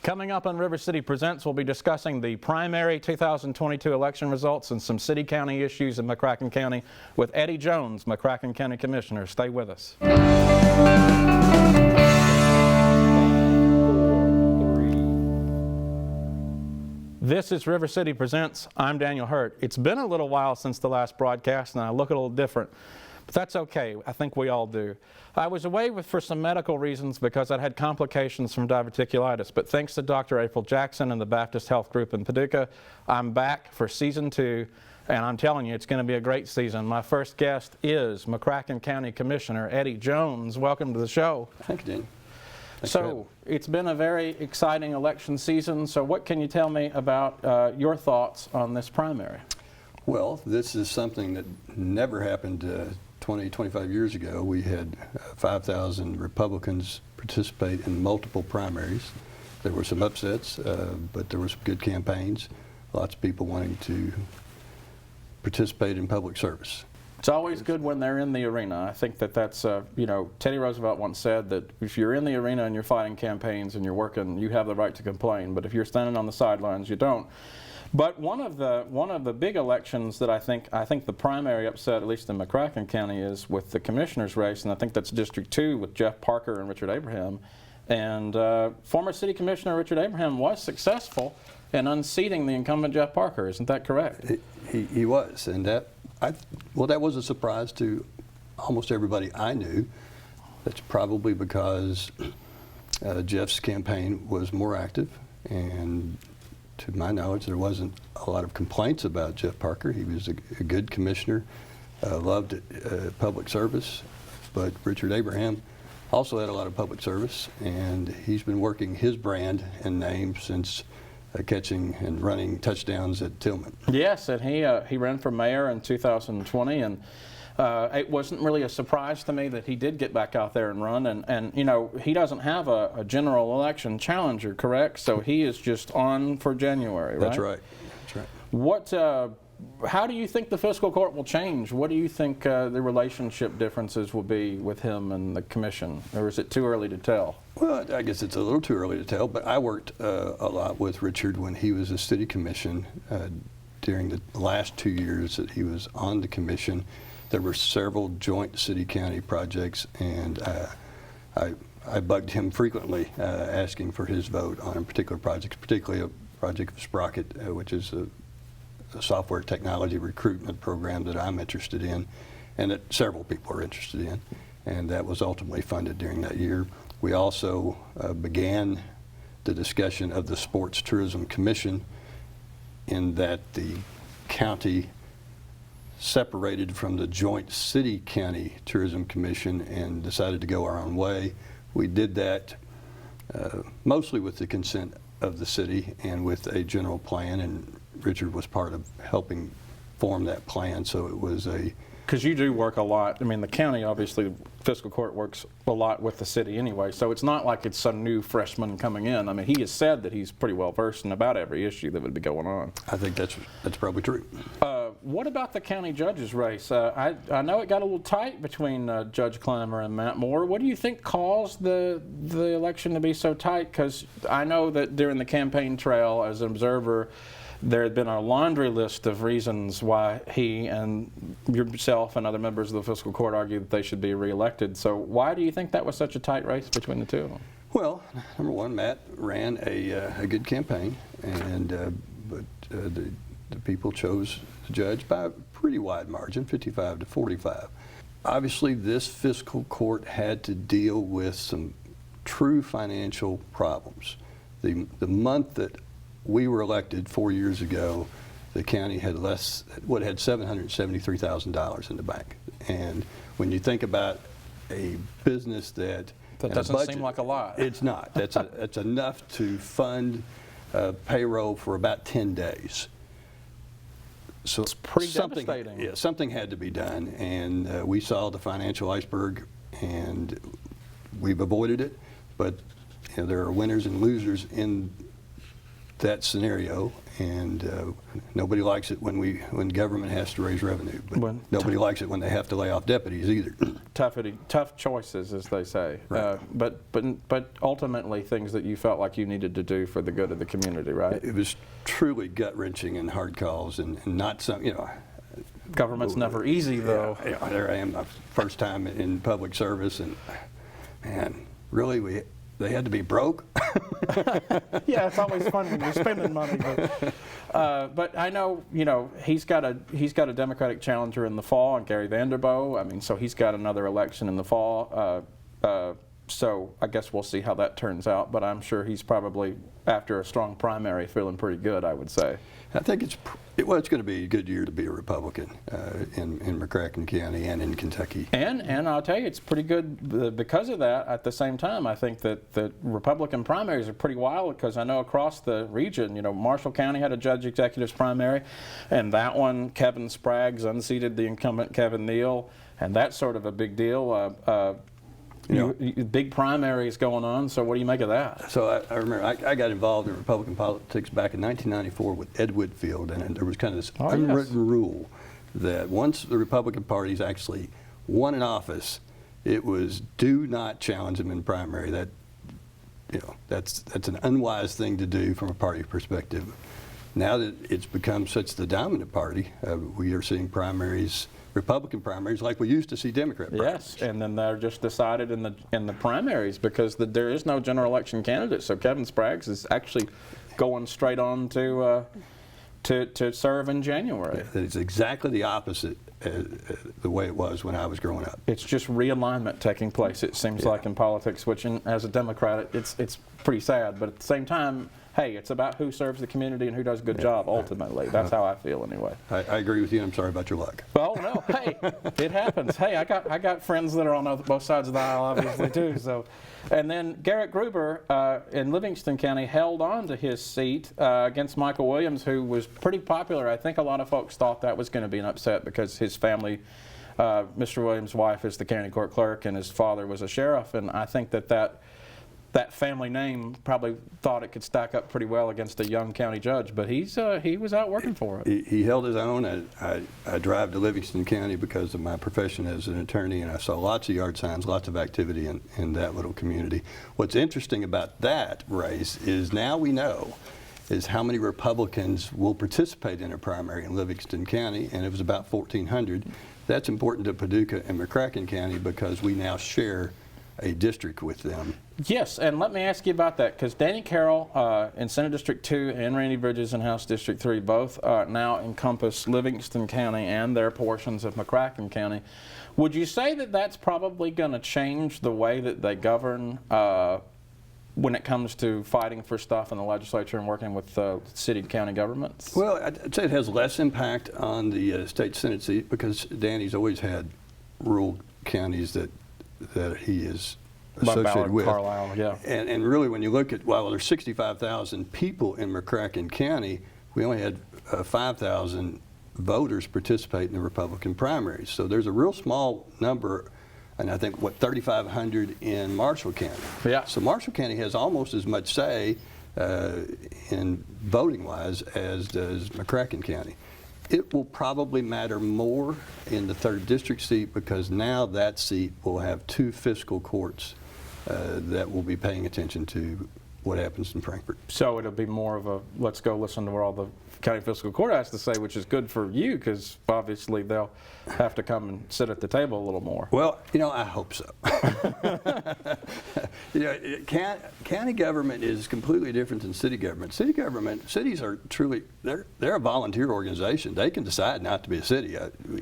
Coming up on River City Presents, we'll be discussing the primary 2022 election results and some city-county issues in McCracken County with Eddie Jones, McCracken County Commissioner. Stay with us. This is River City Presents. I'm Daniel Hurt. It's been a little while since the last broadcast, and I look a little different. But that's okay. I think we all do. I was away for some medical reasons because I'd had complications from diverticulitis, but thanks to Dr. April Jackson and the Baptist Health Group in Paducah, I'm back for season 2, and I'm telling you, it's going to be a great season. My first guest is McCracken County Commissioner Eddie Jones. Welcome to the show. Thank you, Dean. So, it's been a very exciting election season, so what can you tell me about your thoughts on this primary? Well, this is something that never happened 25 years ago. We had 5,000 Republicans participate in multiple primaries. There were some upsets, but there were some good campaigns. Lots of people wanting to participate in public service. It's always good when they're in the arena. I think that's, you know, Teddy Roosevelt once said that if you're in the arena and you're fighting campaigns and you're working, you have the right to complain. But if you're standing on the sidelines, you don't. But one of the big elections that I think the primary upset, at least in McCracken County, is with the commissioner's race, and I think that's District 2 with Jeff Parker and Richard Abraham. And former City Commissioner Richard Abraham was successful in unseating the incumbent Jeff Parker. Isn't that correct? He was, and that was a surprise to almost everybody I knew. That's probably because Jeff's campaign was more active, and to my knowledge, there wasn't a lot of complaints about Jeff Parker. He was a good commissioner, loved public service, but Richard Abraham also had a lot of public service, and he's been working his brand and name since catching and running touchdowns at Tillman. Yes, and he ran for mayor in 2020, and it wasn't really a surprise to me that he did get back out there and run, and you know, he doesn't have a general election challenger, correct? So he is just on for January, right? That's right. What, how do you think the fiscal court will change? What do you think the relationship differences will be with him and the commission, or is it too early to tell? Well, I guess it's a little too early to tell, but I worked a lot with Richard when he was a city commission. During the last 2 years that he was on the commission, there were several joint city-county projects, and I bugged him frequently asking for his vote on particular projects, particularly a project of Sprocket, which is a software technology recruitment program that I'm interested in and that several people are interested in, and that was ultimately funded during that year. We also began the discussion of the Sports Tourism Commission, in that the county separated from the joint city-county tourism commission and decided to go our own way. We did that mostly with the consent of the city and with a general plan, and Richard was part of helping form that plan, so it was a... Because you do work a lot. I mean, the county, obviously, the fiscal court works a lot with the city anyway, so it's not like it's some new freshman coming in. I mean, he has said that he's pretty well versed in about every issue that would be going on. I think that's probably true. What about the county judge's race? I know it got a little tight between Judge Clymer and Matt Moore. What do you think caused the election to be so tight? Because I know that during the campaign trail, as an observer, there had been a laundry list of reasons why he and yourself and other members of the fiscal court argued that they should be reelected. So why do you think that was such a tight race between the two of them? Well, number one, Matt ran a good campaign, and but the people chose the judge by a pretty wide margin, 55 to 45. Obviously, this fiscal court had to deal with some true financial problems. The month that we were elected 4 years ago, the county had had $773,000 in the bank. And when you think about a business that doesn't budget, seem like a lot. It's not. That's enough to fund payroll for about 10 days. So it's pretty devastating. Yeah, something had to be done, and we saw the financial iceberg, and we've avoided it. But you know, there are winners and losers in that scenario, and nobody likes it when government has to raise revenue, but nobody likes it when they have to lay off deputies either. Tough choices, as they say. Right. But ultimately, things that you felt like you needed to do for the good of the community, right? It was truly gut-wrenching and hard calls, and not some, Government's never easy, though. Yeah, there I am, my first time in public service, and man, really, they had to be broke. Yeah, it's always fun when you're spending money. But I know, he's got a Democratic challenger in the fall, and Gary Vanderboe. I mean, so he's got another election in the fall. So I guess we'll see how that turns out. But I'm sure he's probably, after a strong primary, feeling pretty good, I would say. I think it's going to be a good year to be a Republican in McCracken County and in Kentucky. And I'll tell you, it's pretty good because of that. At the same time, I think that the Republican primaries are pretty wild, because I know across the region, Marshall County had a judge executives primary, and that one, Kevin Spraggs unseated the incumbent Kevin Neal, and that's sort of a big deal. Big primaries going on, so what do you make of that? So I remember I got involved in Republican politics back in 1994 with Ed Whitfield, and there was kind of this unwritten rule that once the Republican parties actually won an office, it was do not challenge them in primary. That's an unwise thing to do from a party perspective. Now that it's become such the dominant party, we are seeing primaries, Republican primaries, like we used to see Democrat primaries. Yes, and then they're just decided in the primaries, because there is no general election candidate. So Kevin Spraggs is actually going straight on to serve in January. It's exactly the opposite the way it was when I was growing up. It's just realignment taking place, it seems like, in politics, which as a Democrat, it's pretty sad. But at the same time, hey, it's about who serves the community and who does a good job, ultimately. That's how I feel, anyway. I agree with you, and I'm sorry about your luck. Oh, no. Hey, it happens. Hey, I got friends that are on both sides of the aisle, obviously, too. So, and then Garrett Gruber in Livingston County held on to his seat against Michael Williams, who was pretty popular. I think a lot of folks thought that was going to be an upset, because his family, Mr. Williams' wife is the county court clerk, and his father was a sheriff, and I think that family name probably thought it could stack up pretty well against a young county judge, but he was out working for it. He held his own. I drive to Livingston County because of my profession as an attorney, and I saw lots of yard signs, lots of activity in that little community. What's interesting about that race is now we know is how many Republicans will participate in a primary in Livingston County, and it was about 1,400. That's important to Paducah and McCracken County because we now share a district with them. Yes, and let me ask you about that, because Danny Carroll in Senate District 2 and Randy Bridges in House District 3 both now encompass Livingston County and their portions of McCracken County. Would you say that that's probably going to change the way that they govern when it comes to fighting for stuff in the legislature and working with city and county governments? Well, I'd say it has less impact on the state Senate seat, because Danny's always had rural counties that he is associated with. Carlisle, yeah. And really, when you look at, well, there's 65,000 people in McCracken County, we only had 5,000 voters participate in the Republican primaries. So there's a real small number, and I think, 3,500 in Marshall County. Yeah. So Marshall County has almost as much say in voting-wise as does McCracken County. It will probably matter more in the 3rd district seat, because now that seat will have 2 fiscal courts that will be paying attention to what happens in Frankfort. So it'll be more of a, let's go listen to what all the county fiscal court has to say, which is good for you, because obviously they'll have to come and sit at the table a little more. Well, I hope so. County government is completely different than city government. Cities are truly, they're a volunteer organization. They can decide not to be a city.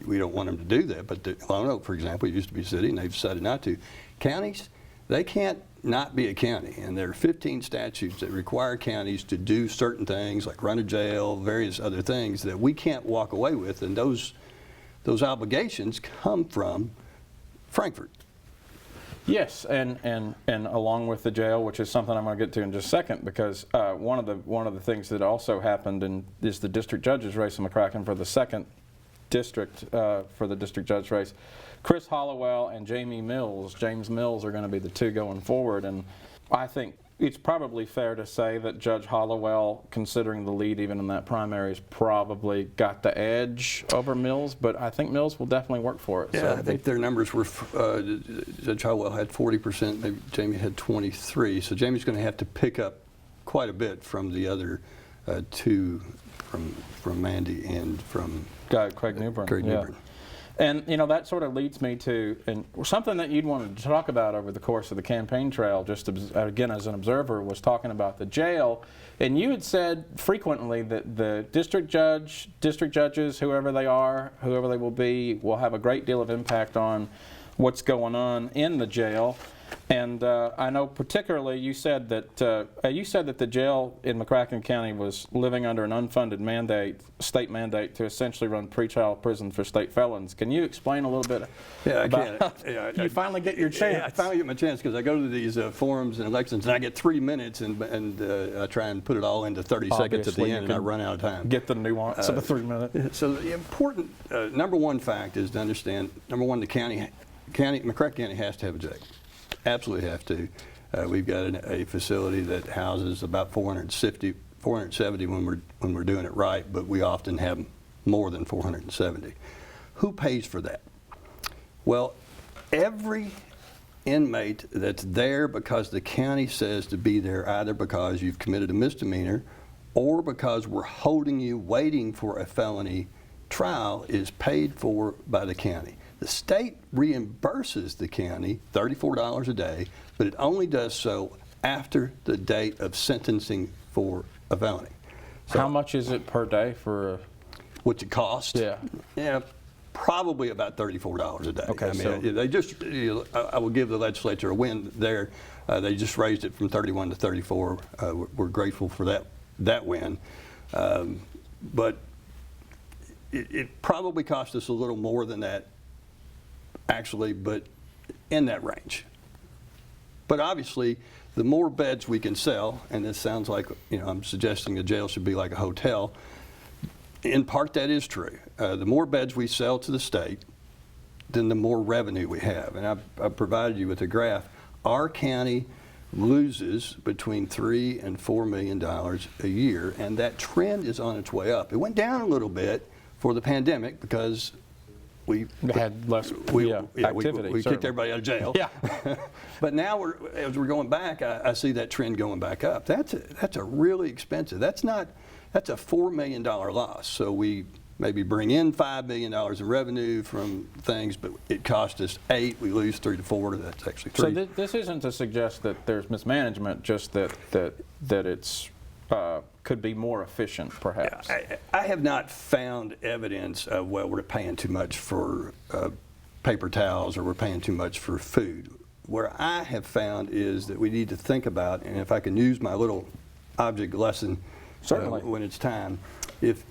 We don't want them to do that, but Lone Oak, for example, used to be a city, and they've decided not to. Counties, they can't not be a county, and there are 15 statutes that require counties to do certain things, like run a jail, various other things that we can't walk away with, and those obligations come from Frankfort. Yes, and along with the jail, which is something I'm going to get to in just a second, because one of the things that also happened is the district judges race in McCracken for the 2nd district for the district judge race. Chris Hollowell and James Mills are going to be the 2 going forward, and I think it's probably fair to say that Judge Hollowell, considering the lead even in that primary, has probably got the edge over Mills, but I think Mills will definitely work for it. Yeah, So I think their numbers were, Judge Hollowell had 40%, maybe Jamie had 23, so Jamie's going to have to pick up quite a bit from the other two, from Mandy and from Craig Newbern. Craig Newbern. And, you know, that sort of leads me to something that you'd wanted to talk about over the course of the campaign trail, just again as an observer, was talking about the jail. And you had said frequently that the district judges, whoever they are, whoever they will be, will have a great deal of impact on what's going on in the jail. And I know particularly you said that the jail in McCracken County was living under an unfunded state mandate to essentially run pretrial prison for state felons. Can you explain a little bit? Yeah, I about can. Yeah, you finally get your chance. Yeah, I finally get my chance because I go to these forums and elections and I get 3 minutes and I try and put it all into 30 seconds at the end and I run out of time. Get the nuance of a 3 minute. So the important number one fact is to understand, number one, McCracken County has to have a jail. Absolutely have to. We've got a facility that houses about 470 when we're doing it right, but we often have more than 470. Who pays for that? Well, every inmate that's there because the county says to be there, either because you've committed a misdemeanor or because we're holding you waiting for a felony trial, is paid for by the county. The state reimburses the county $34 a day, but it only does so after the date of sentencing for a felony. So how much is it per day for? What's it cost? Yeah, probably about $34 a day. Okay, I mean, so they just, I will give the legislature a win there. They just raised it from 31 to 34. We're grateful for that win, but it probably cost us a little more than that, actually, but in that range. But obviously, the more beds we can sell, and this sounds like, I'm suggesting a jail should be like a hotel. In part, that is true. The more beds we sell to the state, then the more revenue we have. And I've provided you with a graph. Our county loses between $3 and $4 million a year, and that trend is on its way up. It went down a little bit for the pandemic because we had less activity. We kicked everybody out of jail. Yeah. But now, as we're going back, I see that trend going back up. That's a really expensive. That's a $4 million loss. So we maybe bring in $5 million in revenue from things, but it cost us $8 million. We lose 3 to 4. That's actually 3. So this isn't to suggest that there's mismanagement, just that it's could be more efficient, perhaps. Yeah, I have not found evidence of, well, we're paying too much for paper towels or we're paying too much for food. Where I have found is that we need to think about, and if I can use my little object lesson when it's time, if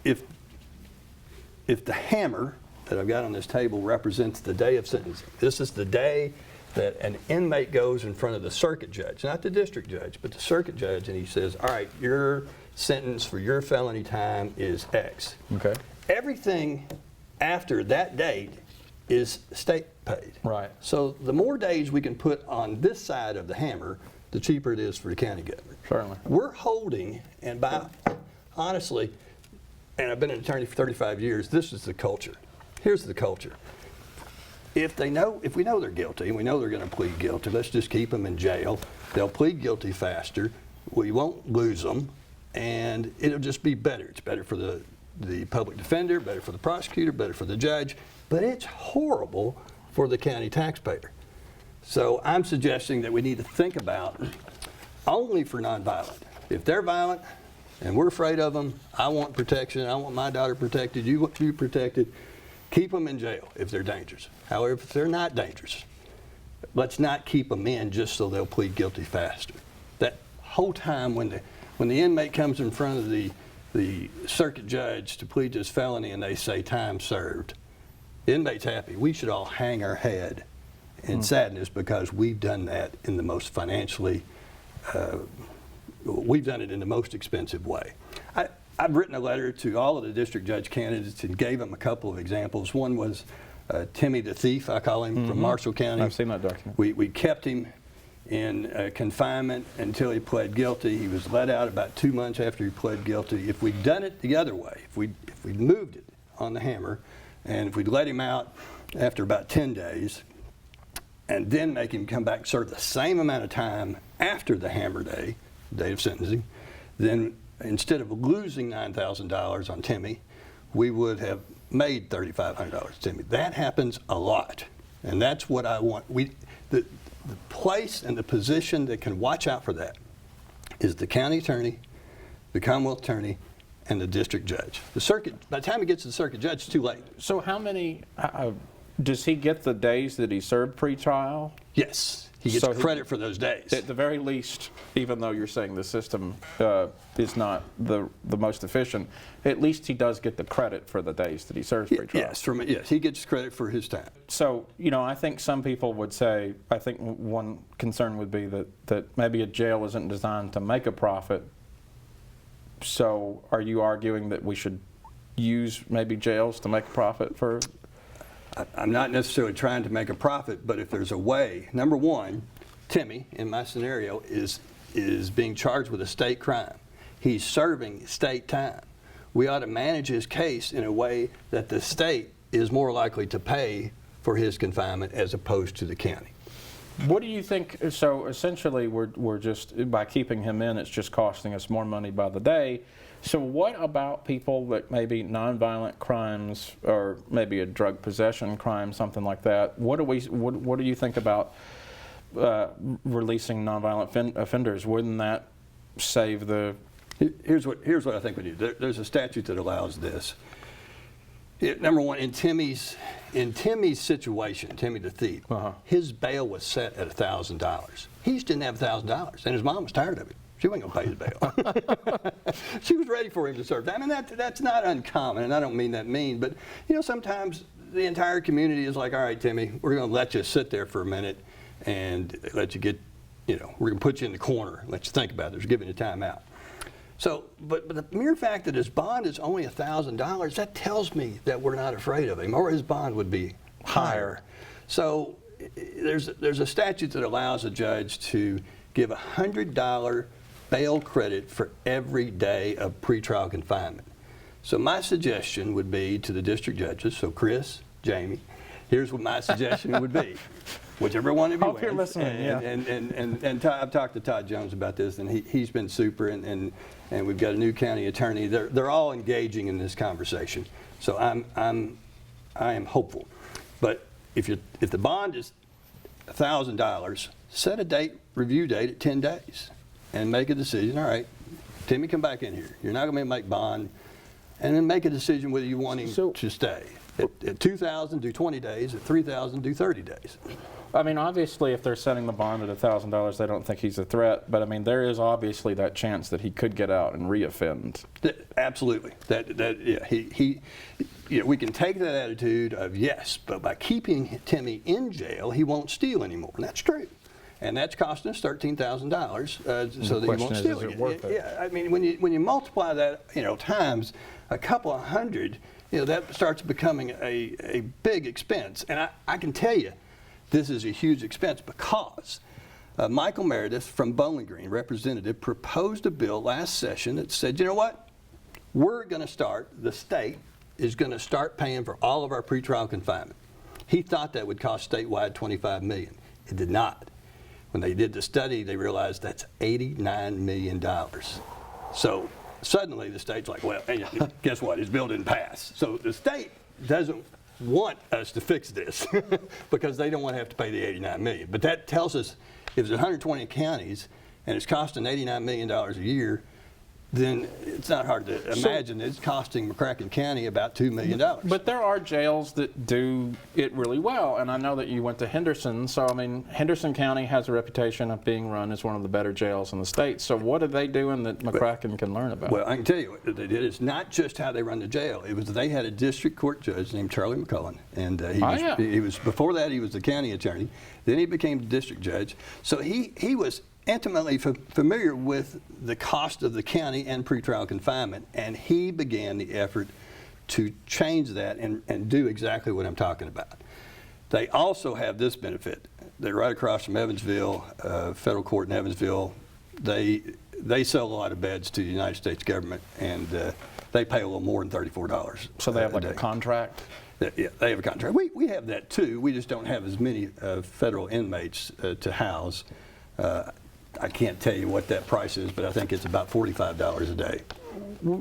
the hammer that I've got on this table represents the day of sentencing, this is the day that an inmate goes in front of the circuit judge, not the district judge, but the circuit judge, and he says, all right, your sentence for your felony time is X. Okay. Everything after that date is state paid. Right. So the more days we can put on this side of the hammer, the cheaper it is for the county government. Certainly. We're holding, and honestly, and I've been an attorney for 35 years, this is the culture. Here's the culture. If we know they're guilty, and we know they're going to plead guilty, let's just keep them in jail. They'll plead guilty faster. We won't lose them, and it'll just be better. It's better for the public defender, better for the prosecutor, better for the judge, but it's horrible for the county taxpayer. So I'm suggesting that we need to think about only for nonviolent. If they're violent and we're afraid of them, I want protection. I want my daughter protected. You want you protected. Keep them in jail if they're dangerous. However, if they're not dangerous, let's not keep them in just so they'll plead guilty faster. That whole time when the inmate comes in front of the circuit judge to plead his felony and they say time served, the inmate's happy. We should all hang our head in sadness because we've done that in the most financially, we've done it in the most expensive way. I've written a letter to all of the district judge candidates and gave them a couple of examples. One was Timmy the Thief, I call him, from Marshall County. I've seen that document. We kept him in confinement until he pled guilty. He was let out about 2 months after he pled guilty. If we'd done it the other way, if we'd moved it on the hammer, and if we'd let him out after about 10 days, and then make him come back and serve the same amount of time after the hammer day, date of sentencing, then instead of losing $9,000 on Timmy, we would have made $3,500 Timmy. That happens a lot, and that's what I want. The place and the position that can watch out for that is the county attorney, the Commonwealth attorney, and the district judge. The circuit, by the time he gets to the circuit judge, it's too late. So how many, does he get the days that he served pre-trial? Yes, he gets credit for those days. At the very least, even though you're saying the system is not the most efficient, at least he does get the credit for the days that he serves pre-trial. Yes, he gets credit for his time. So, you know, I think some people would say, I think one concern would be that maybe a jail isn't designed to make a profit. So are you arguing that we should use maybe jails to make a profit for? I'm not necessarily trying to make a profit, but if there's a way, number one, Timmy, in my scenario, is being charged with a state crime. He's serving state time. We ought to manage his case in a way that the state is more likely to pay for his confinement as opposed to the county. What do you think? So essentially, we're just, by keeping him in, it's just costing us more money by the day. So what about people that maybe nonviolent crimes, or maybe a drug possession crime, something like that? What do you think about releasing nonviolent offenders? Wouldn't that save the? Here's what I think we do. There's a statute that allows this. Number one, in Timmy's situation, Timmy the thief, his bail was set at $1,000. He just didn't have $1,000, and his mom was tired of it. She wasn't going to pay his bail. She was ready for him to serve. I mean, that's not uncommon, and I don't mean that mean, but you know, sometimes the entire community is like, all right, Timmy, we're going to let you sit there for a minute and let you get, you know, we're going to put you in the corner and let you think about it. There's giving you time out. So, but the mere fact that his bond is only $1,000, that tells me that we're not afraid of him, or his bond would be higher. So there's a statute that allows a judge to give a $100 bail credit for every day of pretrial confinement. So my suggestion would be to the district judges, so Chris, Jamie, here's what my suggestion would be. Whichever one of you Hope you're listening, yeah. And I've talked to Todd Jones about this, and he's been super, and we've got a new county attorney. They're all engaging in this conversation. So I am hopeful. But if the bond is $1,000, set a review date at 10 days, and make a decision. All right, Timmy, come back in here. You're not going to make bond, and then make a decision whether you want him to stay. At 2,000, do 20 days. At 3,000, do 30 days. I mean, obviously, if they're setting the bond at $1,000, they don't think he's a threat. But I mean, there is obviously that chance that he could get out and reoffend. Absolutely. Yeah, we can take that attitude of yes, but by keeping Timmy in jail, he won't steal anymore. And that's true. And that's costing us $13,000 so that he won't steal again. Yeah, I mean, when you multiply that, you know, times a couple of hundred, you know, that starts becoming a big expense. And I can tell you, this is a huge expense because Michael Meredith from Bowling Green, representative, proposed a bill last session that said, you know what, the state is going to start paying for all of our pretrial confinement. He thought that would cost statewide $25 million. It did not. When they did the study, they realized that's $89 million. So suddenly the state's like, well, guess what? His bill didn't pass. So the state doesn't want us to fix this because they don't want to have to pay the $89 million. But that tells us if there's 120 counties and it's costing $89 million a year, then it's not hard to imagine it's costing McCracken County about $2 million. But there are jails that do it really well, and I know that you went to Henderson, so I mean, Henderson County has a reputation of being run as one of the better jails in the state. So what are they doing that McCracken can learn about? Well, I can tell you what they did. It's not just how they run the jail. It was they had a district court judge named Charlie McCullen, and he was before that he was the county attorney. Then he became the district judge. So he was intimately familiar with the cost of the county and pretrial confinement, and he began the effort to change that and do exactly what I'm talking about. They also have this benefit. they're right across from Evansville, federal court in Evansville. They sell a lot of beds to the United States government, and they pay a little more than $34. So they have like a a day. contract? Yeah, they have a contract. We have that too. We just don't have as many federal inmates to house. I can't tell you what that price is, but I think it's about $45 a day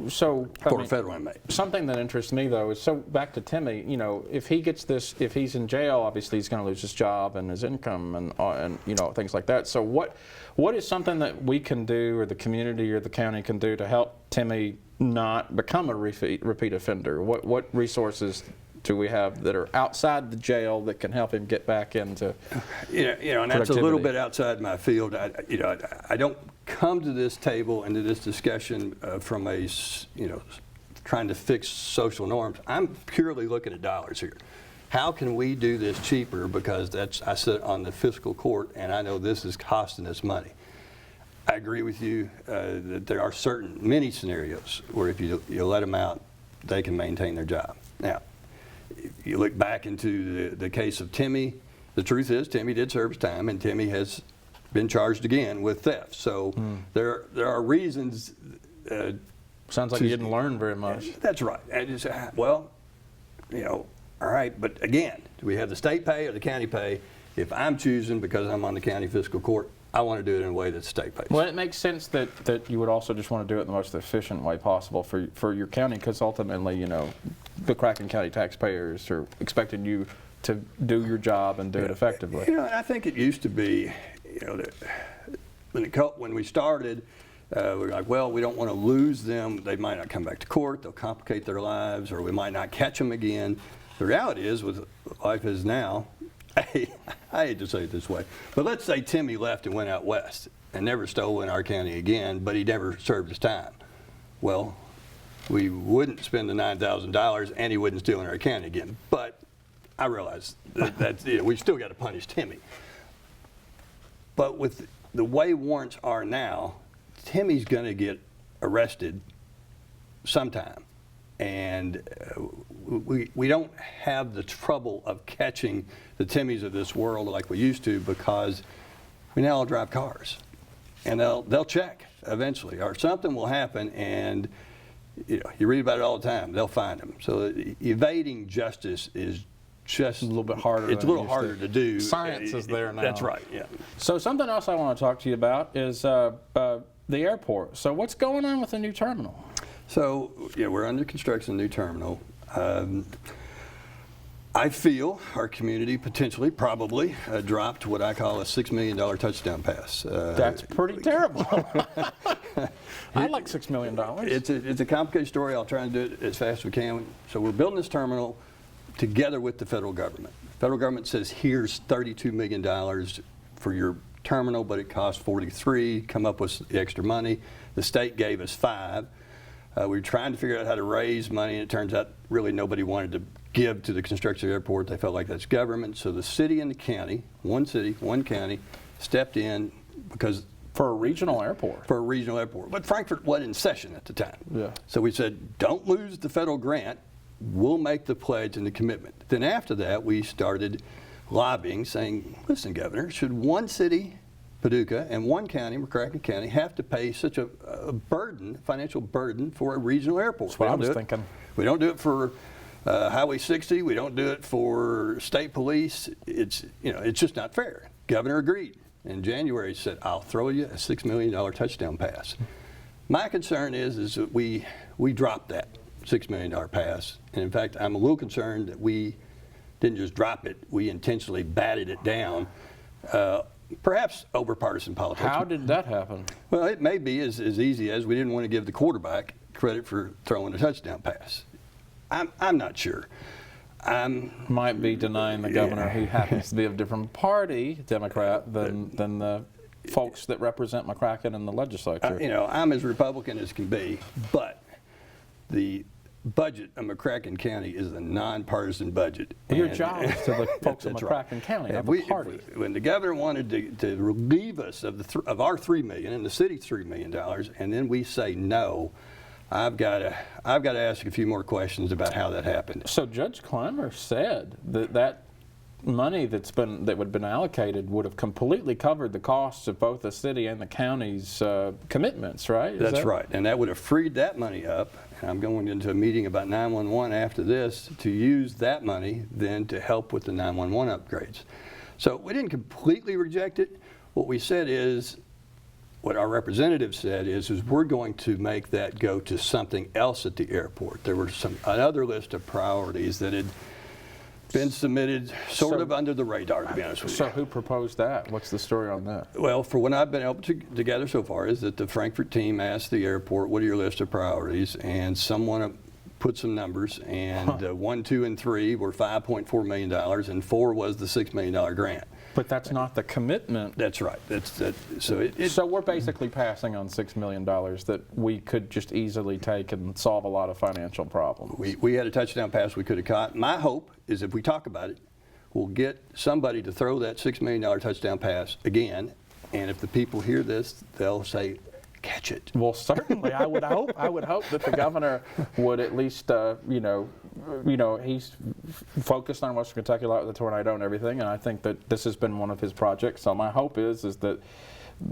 So for a federal inmate. Something that interests me though is, so back to Timmy, you know, if he gets this, if he's in jail, obviously he's going to lose his job and his income and you know, things like that. So what is something that we can do, or the community or the county can do, to help Timmy not become a repeat offender? What resources do we have that are outside the jail that can help him get back into you know, and that's a little bit outside my field. I don't come to this table and to this discussion from a, you know, trying to fix social norms. I'm purely looking at dollars here. How can we do this cheaper? Because I sit on the fiscal court, and I know this is costing us money. I agree with you that there are many scenarios where if you let them out, they can maintain their job. Now, if you look back into the case of Timmy, the truth is Timmy did serve his time, and Timmy has been charged again with theft. So there are reasons. Sounds like you didn't learn very much. That's right. And just, well, you know, all right, but again, do we have the state pay or the county pay? If I'm choosing, because I'm on the county fiscal court, I want to do it in a way that the state pays. Well, it makes sense that you would also just want to do it in the most efficient way possible for your county, because ultimately, you know, McCracken County taxpayers are expecting you to do your job and do it effectively. You know, and I think it used to be, you know, that when we started, we were like, well, we don't want to lose them. They might not come back to court. They'll complicate their lives, or we might not catch them again. The reality is, with life is now, I hate to say it this way, but let's say Timmy left and went out west and never stole in our county again, but he never served his time. Well, we wouldn't spend the $9,000 and he wouldn't steal in our county again. But I realize that you know, we still got to punish Timmy. But with the way warrants are now, Timmy's going to get arrested sometime. And we don't have the trouble of catching the Timmys of this world like we used to, because we now all drive cars, and they'll check eventually, or something will happen, and you know, you read about it all the time. They'll find them. So evading justice is just a little bit harder. It's a little harder to do. Science is there now. That's right. Yeah. So something else I want to talk to you about is the airport. So what's going on with the new terminal? So, yeah, we're under construction, new terminal. I feel our community potentially, probably, dropped what I call a $6 million touchdown pass. That's pretty terrible. I like $6 million. It's a complicated story. I'll try and do it as fast as we can. So we're building this terminal together with the federal government. The federal government says, here's $32 million for your terminal, but it costs 43. Come up with the extra money. The state gave us 5. We were trying to figure out how to raise money, and it turns out really nobody wanted to give to the construction of the airport. They felt like that's government. So the city and the county, one city, one county, stepped in because for a regional airport. For a regional airport. But Frankfurt wasn't in session at the time. Yeah. So we said, don't lose the federal grant. We'll make the pledge and the commitment. Then after that, we started lobbying, saying, listen, Governor, should one city, Paducah, and one county, McCracken County, have to pay such a burden, financial burden, for a regional airport? That's what I was thinking. We don't do it for Highway 60. We don't do it for state police. It's just not fair. Governor agreed. In January, he said, I'll throw you a $6 million touchdown pass. My concern is that we dropped that $6 million pass. And in fact, I'm a little concerned that we didn't just drop it. We intentionally batted it down. Perhaps over partisan politics. How did that happen? Well, it may be as easy as we didn't want to give the quarterback credit for throwing a touchdown pass. I'm not sure. Might be denying the governor, who happens to be of a different party, Democrat, than the folks that represent McCracken in the legislature. I'm as Republican as can be, but the budget of McCracken County is a nonpartisan budget. Your job is to the folks of McCracken County, not the party. When the governor wanted to relieve us of our $3 million and the city's $3 million, and then we say no, I've got to ask a few more questions about how that happened. So Judge Clymer said that money that would have been allocated would have completely covered the costs of both the city and the county's commitments, right? That's right, and that would have freed that money up. I'm going into a meeting about 911 after this to use that money then to help with the 911 upgrades. So we didn't completely reject it. What we said is, what our representative said is we're going to make that go to something else at the airport. There were another list of priorities that had been submitted sort of under the radar, to be honest with you. So who proposed that? What's the story on that? Well, for what I've been able to gather so far is that the Frankfort team asked the airport, what are your list of priorities? And someone put some numbers, and 1, 2, and 3 were $5.4 million, and 4 was the $6 million grant. But that's not the commitment. That's right. So we're basically passing on $6 million that we could just easily take and solve a lot of financial problems. We had a touchdown pass we could have caught. My hope is if we talk about it, we'll get somebody to throw that $6 million touchdown pass again, and if the people hear this, they'll say, catch it. Well, certainly, I would hope that the governor would at least, he's focused on Western Kentucky a lot with the tornado and everything, and I think that this has been one of his projects. So my hope is that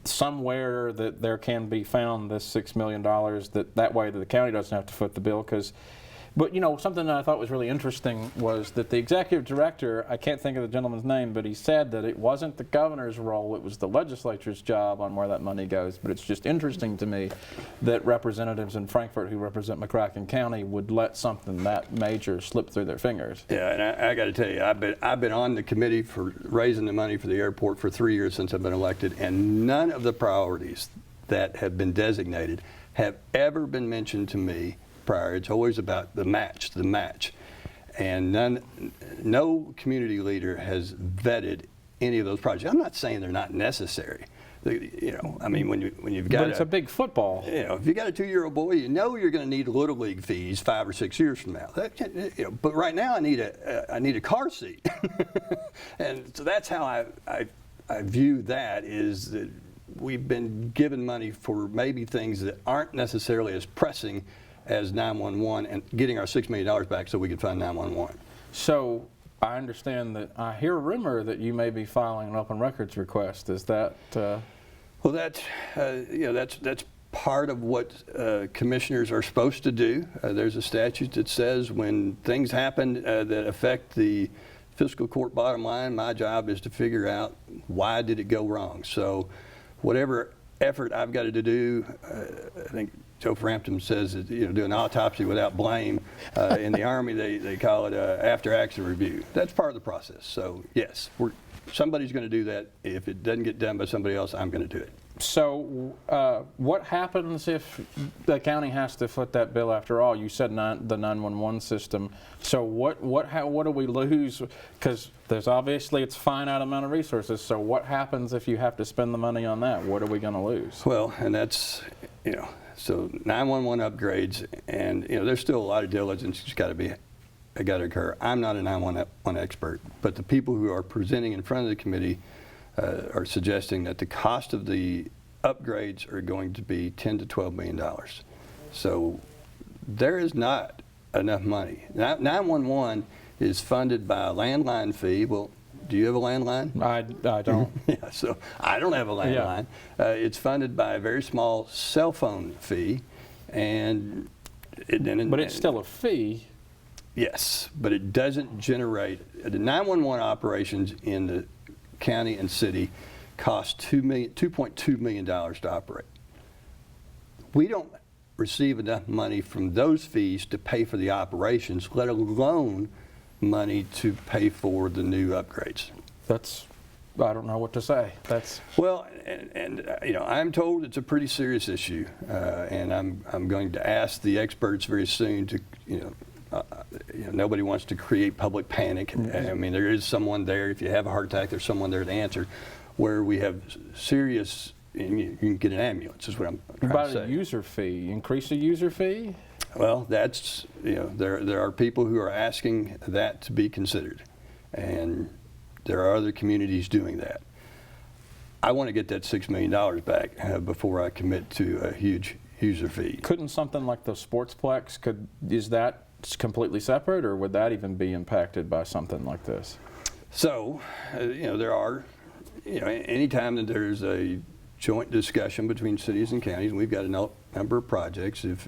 somewhere that there can be found this $6 million, that way that the county doesn't have to foot the bill. But something that I thought was really interesting was that the executive director, I can't think of the gentleman's name, but he said that it wasn't the governor's role, it was the legislature's job on where that money goes. But it's just interesting to me that representatives in Frankfort who represent McCracken County would let something that major slip through their fingers. Yeah, and I got to tell you, I've been on the committee for raising the money for the airport for 3 years since I've been elected, and none of the priorities that have been designated have ever been mentioned to me prior. It's always about the match, and no community leader has vetted any of those projects. I'm not saying they're not necessary. I mean, when you've got, but it's a big football. If you got a 2-year-old boy, you're going to need little league fees 5 or 6 years from now. But right now, I need a car seat, and so that's how I view that. Is that we've been given money for maybe things that aren't necessarily as pressing as 911 and getting our $6 million back so we can fund 911. So I understand that I hear a rumor that you may be filing an open records request. Is that? Well, that's part of what commissioners are supposed to do. There's a statute that says when things happen that affect the fiscal court bottom line, my job is to figure out why did it go wrong. So whatever effort I've got to do, I think Joe Frampton says that, do an autopsy without blame. In the Army, they call it after-action review. That's part of the process. So yes, somebody's going to do that. If it doesn't get done by somebody else, I'm going to do it. So what happens if the county has to foot that bill after all? You said the 911 system. So what do we lose? Because there's obviously it's a finite amount of resources. So what happens if you have to spend the money on that? What are we going to lose? Well, and that's, so 911 upgrades, and there's still a lot of diligence that's got to occur. I'm not a 911 expert, but the people who are presenting in front of the committee are suggesting that the cost of the upgrades are going to be $10 to $12 million. So there is not enough money. 911 is funded by a landline fee. Well, do you have a landline? I don't. Yeah, so I don't have a landline. Yeah. It's funded by a very small cell phone fee, but it's still a fee. Yes, but it doesn't generate the 911 operations in the county and city cost $2.2 million to operate. We don't receive enough money from those fees to pay for the operations, let alone money to pay for the new upgrades. I don't know what to say. Well, and I'm told it's a pretty serious issue, and I'm going to ask the experts very soon to, nobody wants to create public panic. I mean, there is someone there. If you have a heart attack, there's someone there to answer. Where we have serious, you can get an ambulance, is what I'm trying to say. About a user fee, increase the user fee? Well, that's, there are people who are asking that to be considered, and there are other communities doing that. I want to get that $6 million back before I commit to a huge user fee. Couldn't something like the Sportsplex, is that completely separate, or would that even be impacted by something like this? So, there are, anytime that there's a joint discussion between cities and counties, and we've got a number of projects, if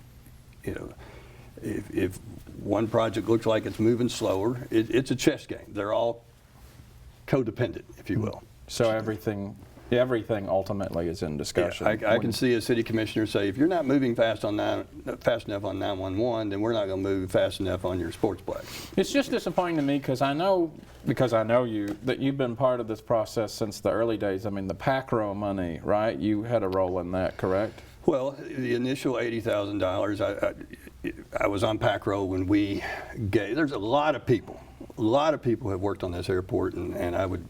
one project looks like it's moving slower, it's a chess game. They're all codependent, if you will. So everything ultimately is in discussion. Yeah, I can see a city commissioner say, if you're not moving fast enough on 911, then we're not going to move fast enough on your sportsplex. It's just disappointing to me because I know you, that you've been part of this process since the early days. I mean, the PACRO money, right? You had a role in that, correct? Well, the initial $80,000, I was on PACRO when we gave. There's a lot of people have worked on this airport, and I would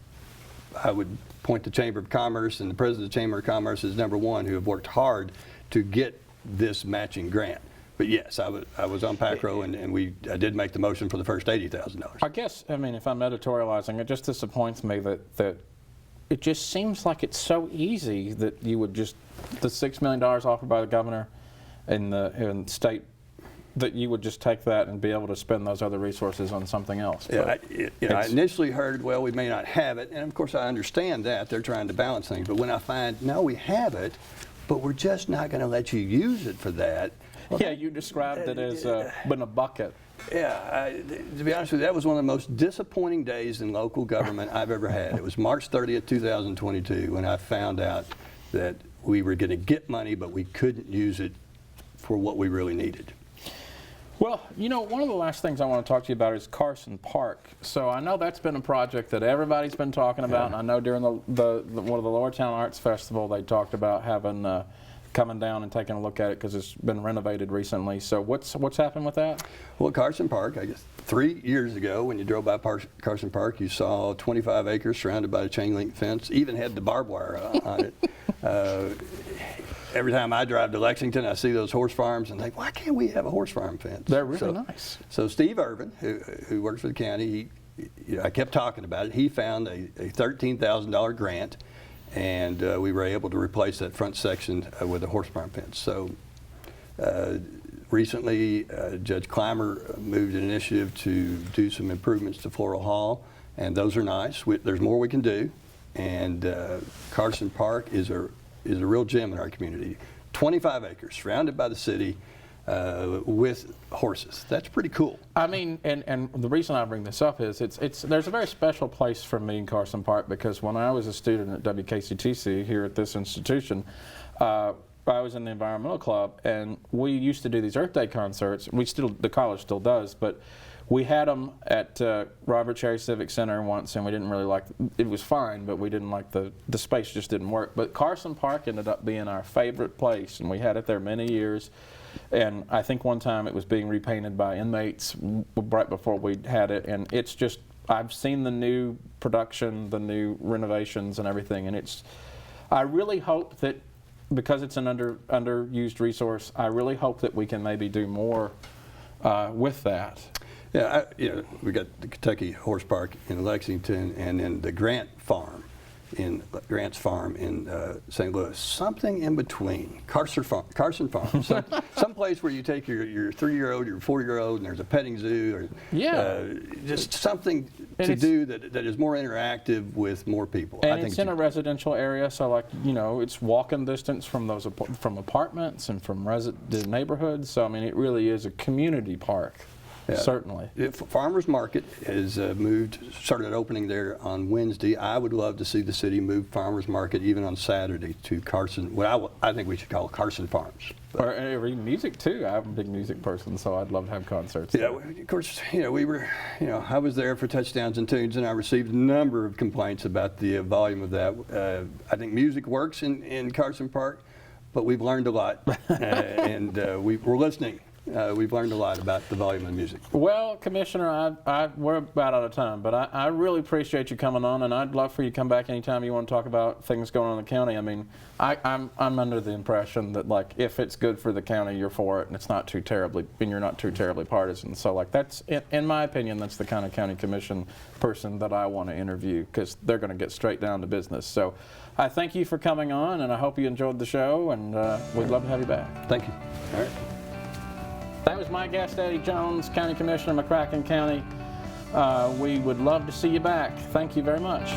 point the Chamber of Commerce and the President of the Chamber of Commerce as number one, who have worked hard to get this matching grant. But yes, I was on PACRO, and I did make the motion for the first $80,000. I guess, I mean, if I'm editorializing, it just disappoints me that it just seems like it's so easy that you would just, the $6 million offered by the governor and the state, that you would just take that and be able to spend those other resources on something else. Yeah, I initially heard, well, we may not have it, and of course I understand that. They're trying to balance things, but when I find, no, we have it, but we're just not going to let you use it for that. Well, yeah, you described it as in a bucket. Yeah, to be honest with you, that was one of the most disappointing days in local government I've ever had. It was March 30th, 2022, when I found out that we were going to get money, but we couldn't use it for what we really needed. Well, one of the last things I want to talk to you about is Carson Park. So I know that's been a project that everybody's been talking about, and I know during one of the Lower Town Arts Festival they talked about having coming down and taking a look at it because it's been renovated recently. So what's happened with that? Well, Carson Park, I guess 3 years ago when you drove by Carson Park, you saw 25 acres surrounded by a chain link fence, even had the barbed wire on it. Every time I drive to Lexington, I see those horse farms and think, why can't we have a horse farm fence? They're really nice. So Steve Irvin, who works for the county, I kept talking about it. He found a $13,000 grant, and we were able to replace that front section with a horse farm fence. So recently, Judge Clymer moved an initiative to do some improvements to Floral Hall, and those are nice. There's more we can do, and Carson Park is a real gem in our community. 25 acres, surrounded by the city, with horses. That's pretty cool. I mean, and the reason I bring this up is there's a very special place for me in Carson Park because when I was a student at WKCTC here at this institution, I was in the environmental club, and we used to do these Earth Day concerts. The college still does, but we had them at Robert Cherry Civic Center once, and we didn't really like it. Was fine, but we didn't like the space just didn't work. But Carson Park ended up being our favorite place, and we had it there many years. And I think one time it was being repainted by inmates right before we had it, and it's just, I've seen the new production, the new renovations and everything, and I really hope that, because it's an underused resource, I really hope that we can maybe do more with that. Yeah, we got the Kentucky Horse Park in Lexington, and then the Grant's Farm in St. Louis. Something in between. Carson Farm. Some place where you take your 3-year-old, your 4-year-old, and there's a petting zoo, or just something to do that is more interactive with more people. And it's in a residential area, so it's walking distance from from apartments and from the neighborhoods. So I mean, it really is a community park. Yeah. Certainly. Farmers Market has started opening there on Wednesday. I would love to see the city move Farmers Market even on Saturday to Carson, what I think we should call Carson Farms. Or even music too. I'm a big music person, so I'd love to have concerts. Yeah, of course, we were, I was there for Touchdowns and Tunes, and I received a number of complaints about the volume of that. I think music works in Carson Park, but we've learned a lot, and we're listening. We've learned a lot about the volume of music. Well, Commissioner, we're about out of time, but I really appreciate you coming on, and I'd love for you to come back anytime you want to talk about things going on in the county. I mean, I'm under the impression that if it's good for the county, you're for it, and it's not too terribly, and you're not too terribly partisan. So that's, in my opinion, that's the kind of county commission person that I want to interview, because they're going to get straight down to business. So I thank you for coming on, and I hope you enjoyed the show, and we'd love to have you back. Thank you. All right. That was my guest, Eddie Jones, County Commissioner, McCracken County. We would love to see you back. Thank you very much.